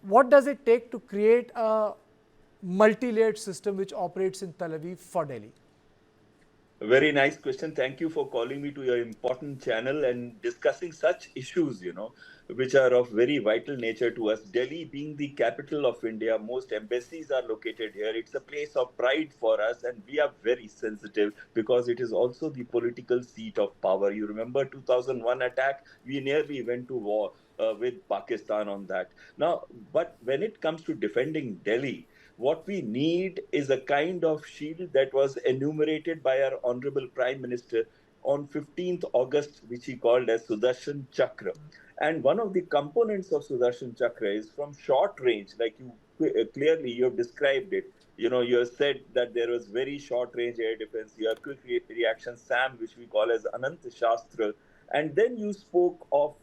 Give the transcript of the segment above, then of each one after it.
what does it take to create a multi-layered system which operates in Tel Aviv for Delhi? Very nice question. Thank you for calling me to your important channel and discussing such issues, which are of very vital nature to us. Delhi being the capital of India, most embassies are located here. It's a place of pride for us, and we are very sensitive because it is also the political seat of power. You remember 2001 attack? We nearly went to war with Pakistan on that. Now, but when it comes to defending Delhi, what we need is a kind of shield that was enumerated by our Honorable Prime Minister on 15th August, which he called as Sudarshan Chakra. And one of the components of Sudarshan Chakra is from short range, like you clearly you have described it. You have said that there was very short range air defense. You have quick reaction SAM, which we call as Anant Shastra. And then you spoke of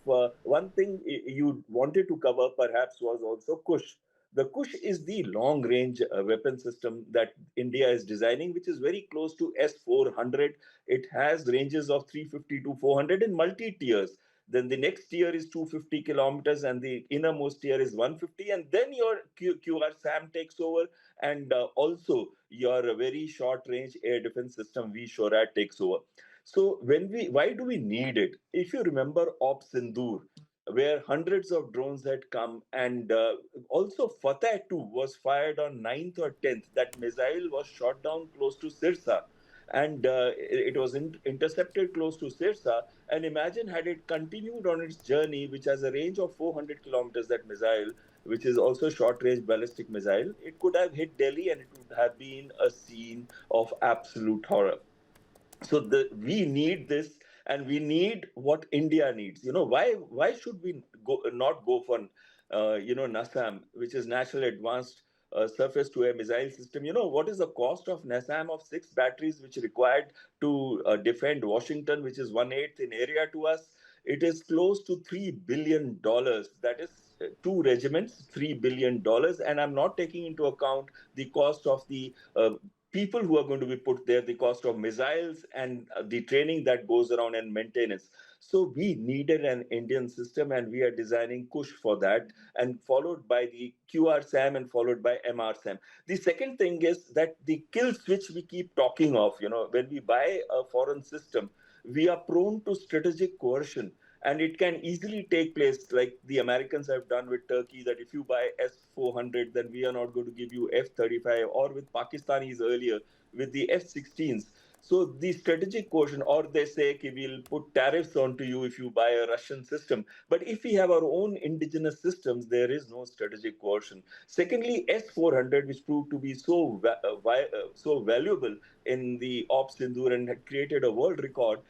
one thing you wanted to cover, perhaps, was also Kush. The Kush is the long range weapon system that India is designing, which is very close to S-400. It has ranges of 350 to 400 in multi tiers. Then the next tier is 250 kilometers, and the innermost tier is 150. And then your QR SAM takes over, and also your very short range air defense system, V-SHORAD, takes over. So why do we need it? If you remember Op Sindoor, where hundreds of drones had come, and also Fateh 2 was fired on 9th or 10th. That missile was shot down close to Sirsa, and it was intercepted close to Sirsa. And imagine had it continued on its journey, which has a range of 400 kilometers, that missile, which is also short range ballistic missile, it could have hit Delhi, and it would have been a scene of absolute horror. So we need this, and we need what India needs. Why should we not go for NASAM, which is National Advanced Surface to Air Missile System? What is the cost of NASAM of 6 batteries which required to defend Washington, which is 1/8 in area to us? It is close to $3 billion. That is 2 regiments, $3 billion. And I'm not taking into account the cost of the people who are going to be put there, the cost of missiles, and the training that goes around, and maintenance. So we needed an Indian system, and we are designing Kush for that, and followed by the QR SAM and followed by MR SAM. The second thing is that the kill switch we keep talking of, when we buy a foreign system, we are prone to strategic coercion, and it can easily take place like the Americans have done with Turkey, that if you buy S-400, then we are not going to give you F-35, or with Pakistanis earlier with the F-16s. So the strategic coercion, or they say, okay, we'll put tariffs onto you if you buy a Russian system. But if we have our own indigenous systems, there is no strategic coercion. Secondly, S-400, which proved to be so valuable in the Ops Sindoor and had created a world record,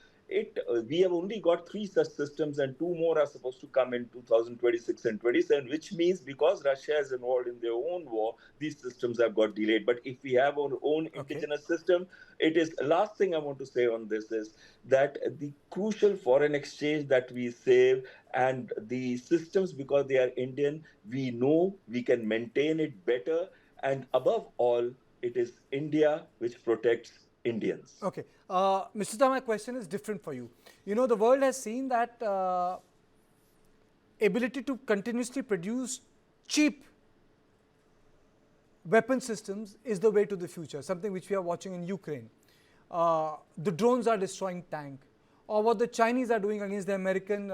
we have only got 3 such systems, and 2 more are supposed to come in 2026 and 27, which means because Russia is involved in their own war, these systems have got delayed. But if we have our own indigenous system, it is, last thing I want to say on this is that the crucial foreign exchange that we save, and the systems, because they are Indian, we know we can maintain it better, and above all, it is India which protects Indians. Okay. Mr. Shah, my question is different for you. The world has seen that ability to continuously produce cheap weapon systems is the way to the future, something which we are watching in Ukraine. The drones are destroying tank, or what the Chinese are doing against the American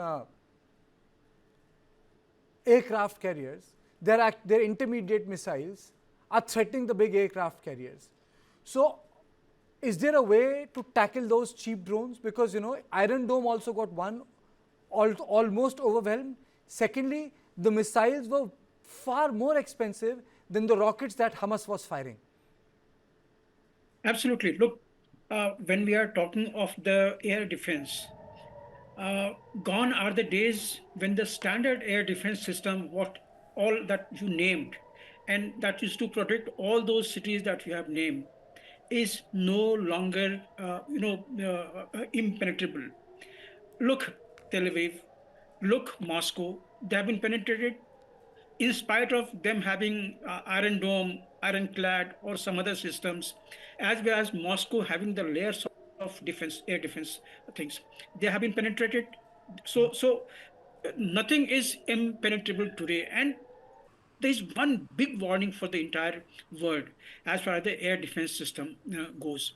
aircraft carriers. Their intermediate missiles are threatening the big aircraft carriers. So is there a way to tackle those cheap drones? Because, Iron Dome also got almost overwhelmed. Secondly, the missiles were far more expensive than the rockets that Hamas was firing. Absolutely. Look, when we are talking of the air defense, gone are the days when the standard air defense system, what all that you named, and that used to protect all those cities that you have named, is no longer, impenetrable. Look, Tel Aviv, look, Moscow, they have been penetrated in spite of them having Iron Dome, Ironclad, or some other systems, as well as Moscow having the layers of defense, air defense things. They have been penetrated. So nothing is impenetrable today. And there is one big warning for the entire world as far as the air defense system goes.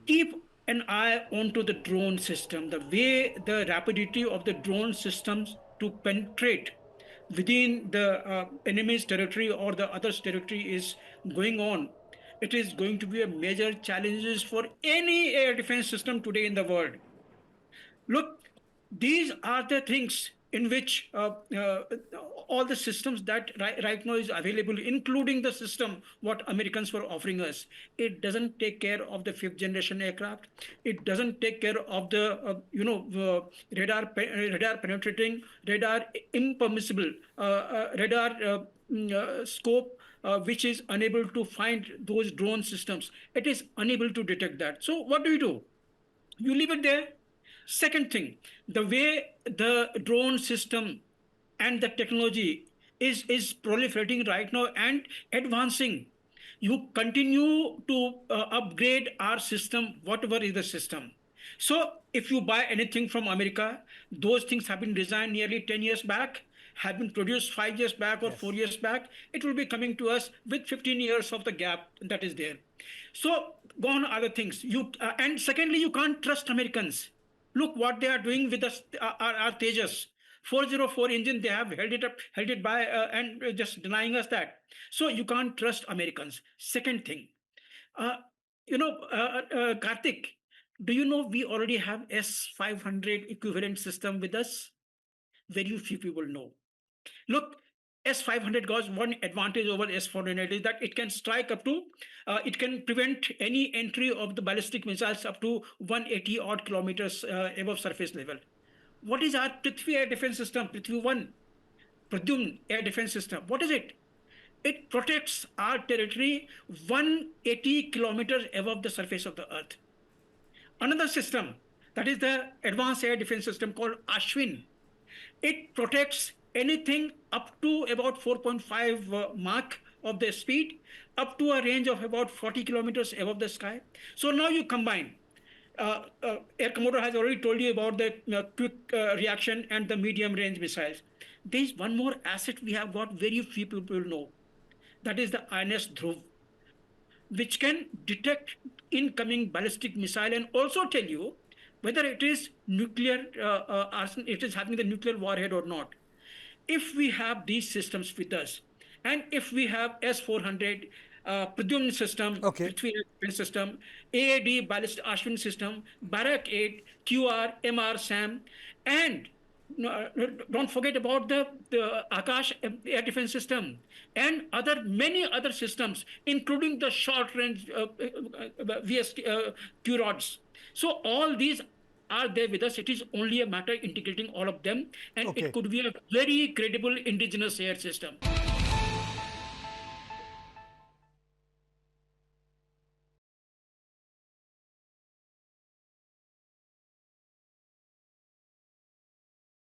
Keep an eye onto the drone system, the way the rapidity of the drone systems to penetrate within the enemy's territory or the other's territory is going on. It is going to be a major challenge for any air defense system today in the world. Look, these are the things in which all the systems that right now is available, including the system what Americans were offering us, it doesn't take care of the fifth generation aircraft. It doesn't take care of the radar penetrating, radar impermissible, radar scope. Which is unable to find those drone systems. It is unable to detect that. So what do? You leave it there. Second thing, the way the drone system and the technology is proliferating right now and advancing, you continue to upgrade our system, whatever is the system. So if you buy anything from America, those things have been designed nearly 10 years back, have been produced 5 years back or 4 years back. It will be coming to us with 15 years of the gap that is there. So gone are the things. And secondly, you can't trust Americans. Look what they are doing with our Tejas. 404 engine, they have held it by and just denying us that. So you can't trust Americans. Second thing, Karthik, do you know we already have S-500 equivalent system with us? Very few people know. Look, S-500 got one advantage over S-400 is that it can strike up to, it can prevent any entry of the ballistic missiles up to 180 odd kilometers above surface level. What is our Prithvi air defense system, Prithvi 1, Pradyumna air defense system? What is it? It protects our territory 180 kilometers above the surface of the earth. Another system, that is the advanced air defense system called Ashwin. It protects anything up to about 4.5 Mach of the speed, up to a range of about 40 kilometers above the sky. So now you combine. Air Commodore has already told you about the quick reaction and the medium range missiles. There is one more asset we have got very few people know. That is the INS Dhruv, which can detect incoming ballistic missile and also tell you whether it is nuclear arsenal, it is having the nuclear warhead or not. If we have these systems with us, and if we have S-400 Pradyumna system, Prithvi defense system, AAD ballistic Ashwin system, Barak 8, QR, MR, SAM, and don't forget about the Akash air defense system and many other systems, including the short range VS QRODs. So all these are there with us. It is only a matter of integrating all of them, and it could be a very credible indigenous air system.